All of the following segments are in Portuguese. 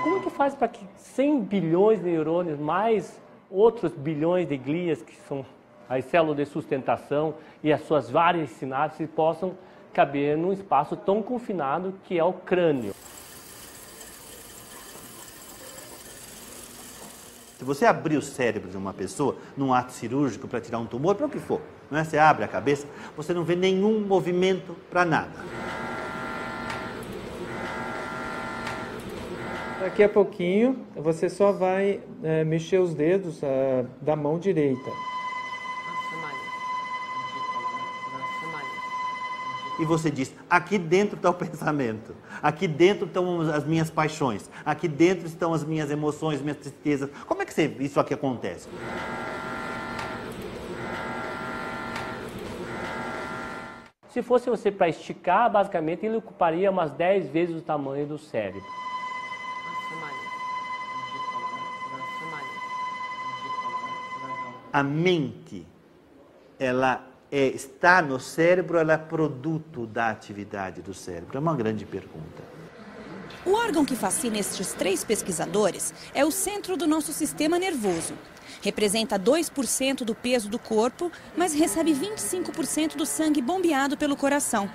como que faz para que 100 bilhões de neurônios, mais outros bilhões de glias, que são as células de sustentação e as suas várias sinapses, possam caber num espaço tão confinado que é o crânio? Se você abrir o cérebro de uma pessoa num ato cirúrgico para tirar um tumor, para o que for, não é? Você abre a cabeça, você não vê nenhum movimento para nada. Daqui a pouquinho, você só vai mexer os dedos da mão direita. E você diz, aqui dentro está o pensamento, aqui dentro estão as minhas paixões, aqui dentro estão as minhas emoções, minhas tristezas. Como é que isso aqui acontece? Se fosse você para esticar, basicamente ele ocuparia umas 10 vezes o tamanho do cérebro. A mente, ela está no cérebro, ela é produto da atividade do cérebro? É uma grande pergunta. O órgão que fascina estes 3 pesquisadores é o centro do nosso sistema nervoso. Representa 2% do peso do corpo, mas recebe 25% do sangue bombeado pelo coração.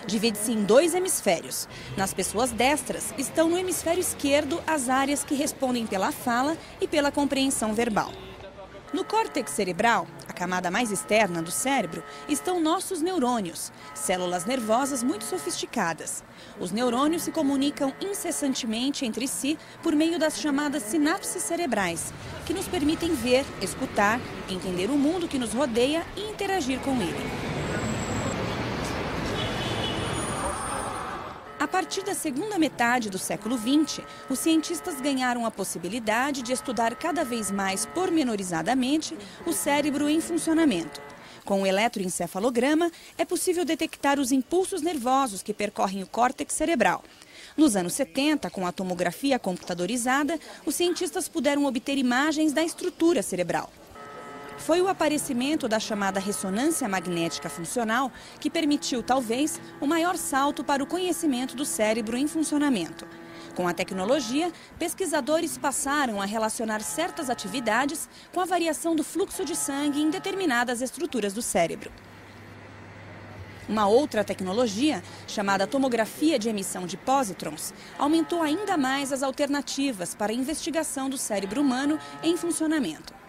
Divide-se em 2 hemisférios. Nas pessoas destras, estão no hemisfério esquerdo as áreas que respondem pela fala e pela compreensão verbal. No córtex cerebral, a camada mais externa do cérebro, estão nossos neurônios, células nervosas muito sofisticadas. Os neurônios se comunicam incessantemente entre si por meio das chamadas sinapses cerebrais, que nos permitem ver, escutar, entender o mundo que nos rodeia e interagir com ele. A partir da segunda metade do século XX, os cientistas ganharam a possibilidade de estudar cada vez mais pormenorizadamente o cérebro em funcionamento. Com o eletroencefalograma, é possível detectar os impulsos nervosos que percorrem o córtex cerebral. Nos anos 70, com a tomografia computadorizada, os cientistas puderam obter imagens da estrutura cerebral. Foi o aparecimento da chamada ressonância magnética funcional que permitiu, talvez, o maior salto para o conhecimento do cérebro em funcionamento. Com a tecnologia, pesquisadores passaram a relacionar certas atividades com a variação do fluxo de sangue em determinadas estruturas do cérebro. Uma outra tecnologia, chamada tomografia de emissão de pósitrons, aumentou ainda mais as alternativas para a investigação do cérebro humano em funcionamento.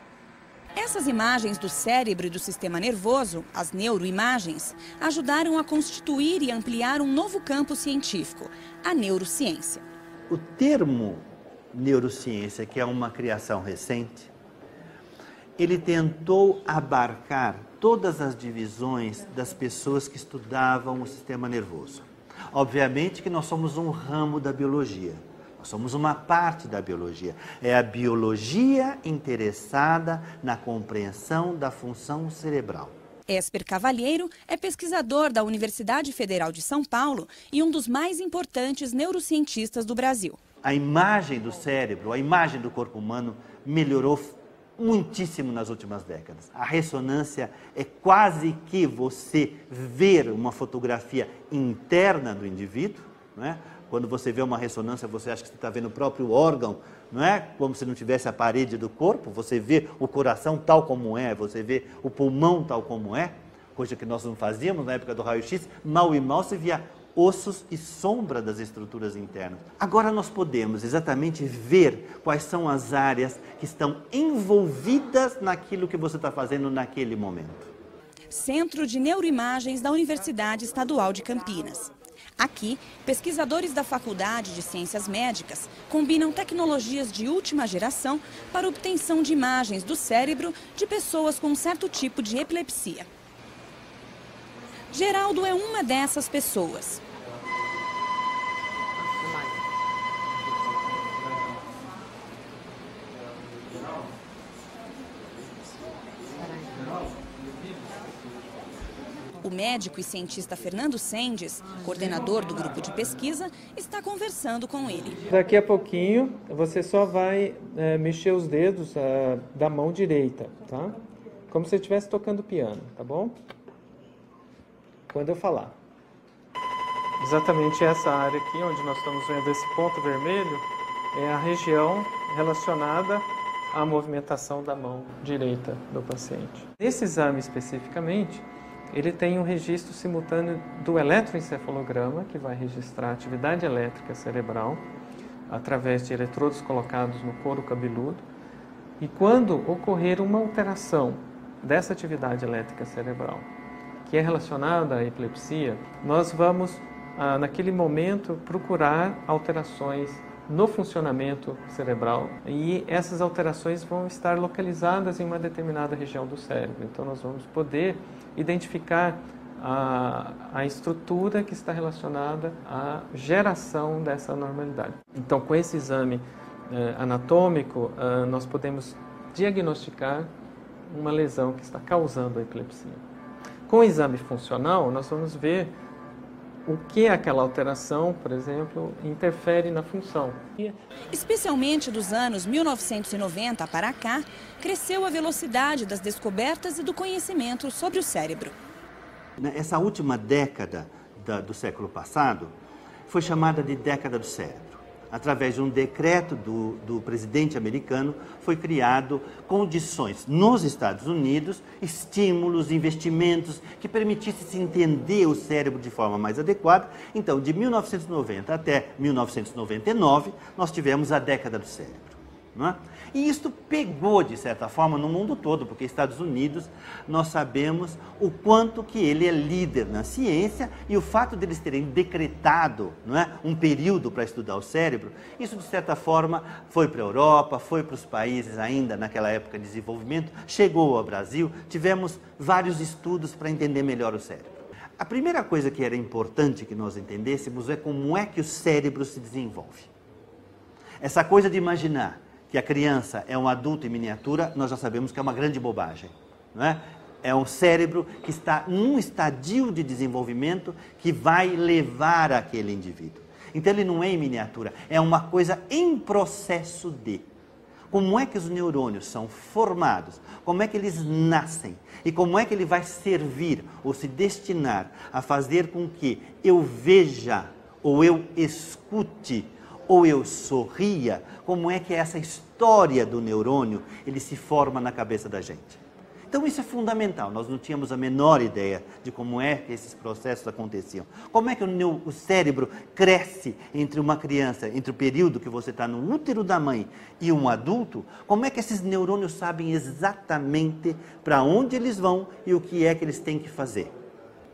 Essas imagens do cérebro e do sistema nervoso, as neuroimagens, ajudaram a constituir e ampliar um novo campo científico, a neurociência. O termo neurociência, que é uma criação recente, ele tentou abarcar todas as divisões das pessoas que estudavam o sistema nervoso. Obviamente que nós somos um ramo da biologia. Nós somos uma parte da biologia. É a biologia interessada na compreensão da função cerebral. Ésper Cavalheiro é pesquisador da Universidade Federal de São Paulo e um dos mais importantes neurocientistas do Brasil. A imagem do cérebro, a imagem do corpo humano melhorou muitíssimo nas últimas décadas. A ressonância é quase que você ver uma fotografia interna do indivíduo, não é? Quando você vê uma ressonância, você acha que você está vendo o próprio órgão, não é? Como se não tivesse a parede do corpo. Você vê o coração tal como é, você vê o pulmão tal como é, coisa que nós não fazíamos na época do raio-x. Mal e mal se via ossos e sombra das estruturas internas. Agora nós podemos exatamente ver quais são as áreas que estão envolvidas naquilo que você está fazendo naquele momento. Centro de Neuroimagens da Universidade Estadual de Campinas. Aqui, pesquisadores da Faculdade de Ciências Médicas combinam tecnologias de última geração para obtenção de imagens do cérebro de pessoas com um certo tipo de epilepsia. Geraldo é uma dessas pessoas. O médico e cientista Fernando Sendes, coordenador do grupo de pesquisa, está conversando com ele. Daqui a pouquinho, você só vai mexer os dedos da mão direita, tá? Como se você estivesse tocando piano, tá bom? Quando eu falar. Exatamente essa área aqui, onde nós estamos vendo esse ponto vermelho, é a região relacionada à movimentação da mão direita do paciente. Nesse exame especificamente, ele tem um registro simultâneo do eletroencefalograma, que vai registrar a atividade elétrica cerebral através de eletrodos colocados no couro cabeludo. E quando ocorrer uma alteração dessa atividade elétrica cerebral, que é relacionada à epilepsia, nós vamos, naquele momento, procurar alterações no funcionamento cerebral, e essas alterações vão estar localizadas em uma determinada região do cérebro. Então nós vamos poder identificar a estrutura que está relacionada à geração dessa anormalidade. Então, com esse exame anatômico, nós podemos diagnosticar uma lesão que está causando a epilepsia. Com o exame funcional, nós vamos ver o que aquela alteração, por exemplo, interfere na função. Especialmente dos anos 1990 para cá, cresceu a velocidade das descobertas e do conhecimento sobre o cérebro. Essa última década do século passado foi chamada de década do cérebro. Através de um decreto do presidente americano, foi criado condições nos Estados Unidos, estímulos, investimentos que permitissem se entender o cérebro de forma mais adequada. Então, de 1990 até 1999, nós tivemos a década do cérebro. Não é? E isto pegou, de certa forma, no mundo todo, porque Estados Unidos, nós sabemos o quanto que ele é líder na ciência, e o fato deles terem decretado, não é, um período para estudar o cérebro, isso, de certa forma, foi para a Europa, foi para os países ainda naquela época de desenvolvimento, chegou ao Brasil, tivemos vários estudos para entender melhor o cérebro. A primeira coisa que era importante que nós entendêssemos é como é que o cérebro se desenvolve. Essa coisa de imaginar que a criança é um adulto em miniatura, nós já sabemos que é uma grande bobagem, não é? É um cérebro que está num estadio de desenvolvimento que vai levar aquele indivíduo. Então ele não é em miniatura, é uma coisa em processo de. Como é que os neurônios são formados, como é que eles nascem e como é que ele vai servir ou se destinar a fazer com que eu veja ou eu escute ou eu sorria, como é que essa história do neurônio ele se forma na cabeça da gente. Então isso é fundamental, nós não tínhamos a menor ideia de como é que esses processos aconteciam. Como é que o cérebro cresce entre uma criança, entre o período que você está no útero da mãe e um adulto, como é que esses neurônios sabem exatamente para onde eles vão e o que é que eles têm que fazer.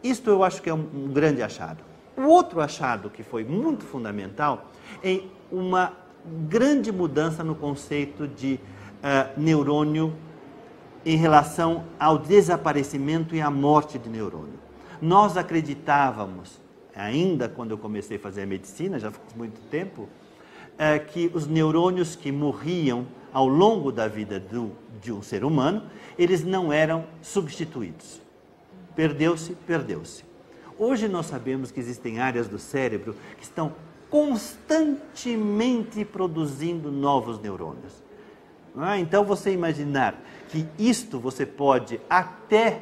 Isto eu acho que é um grande achado. O outro achado que foi muito fundamental é uma grande mudança no conceito de neurônio em relação ao desaparecimento e à morte de neurônio. Nós acreditávamos, ainda quando eu comecei a fazer a medicina, já faz muito tempo, que os neurônios que morriam ao longo da vida de um ser humano, eles não eram substituídos. Perdeu-se, perdeu-se. Hoje nós sabemos que existem áreas do cérebro que estão constantemente produzindo novos neurônios. Então, você imaginar que isto você pode até,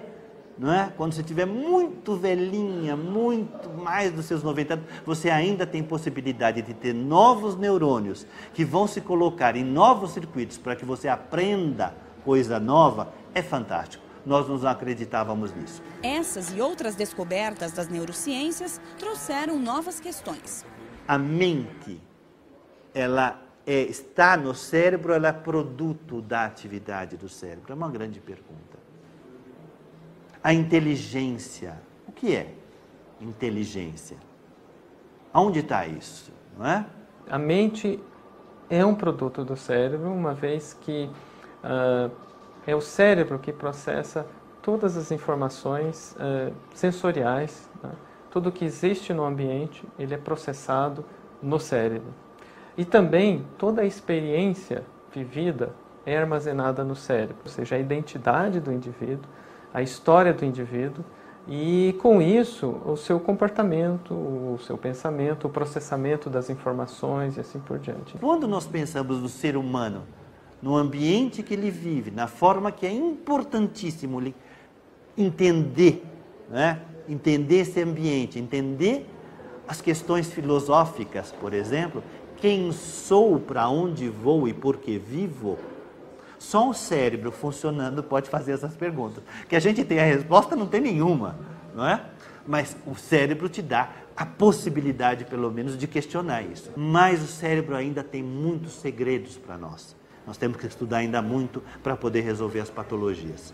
não é? Quando você estiver muito velhinha, muito mais dos seus 90 anos, você ainda tem possibilidade de ter novos neurônios que vão se colocar em novos circuitos para que você aprenda coisa nova, é fantástico. Nós não acreditávamos nisso. Essas e outras descobertas das neurociências trouxeram novas questões. A mente, ela está no cérebro, ela é produto da atividade do cérebro? É uma grande pergunta. A inteligência, o que é inteligência? Aonde está isso? Não é? A mente é um produto do cérebro, uma vez que é o cérebro que processa todas as informações sensoriais, né? Tudo que existe no ambiente, ele é processado no cérebro. E também toda a experiência vivida é armazenada no cérebro, ou seja, a identidade do indivíduo, a história do indivíduo e, com isso, o seu comportamento, o seu pensamento, o processamento das informações e assim por diante. Quando nós pensamos no ser humano, no ambiente que ele vive, na forma que é importantíssimo entender, né? Entender esse ambiente, entender as questões filosóficas, por exemplo, quem sou, para onde vou e por que vivo, só o cérebro funcionando pode fazer essas perguntas. Que a gente tem a resposta, não tem nenhuma, não é? Mas o cérebro te dá a possibilidade, pelo menos, de questionar isso. Mas o cérebro ainda tem muitos segredos para nós. Nós temos que estudar ainda muito para poder resolver as patologias.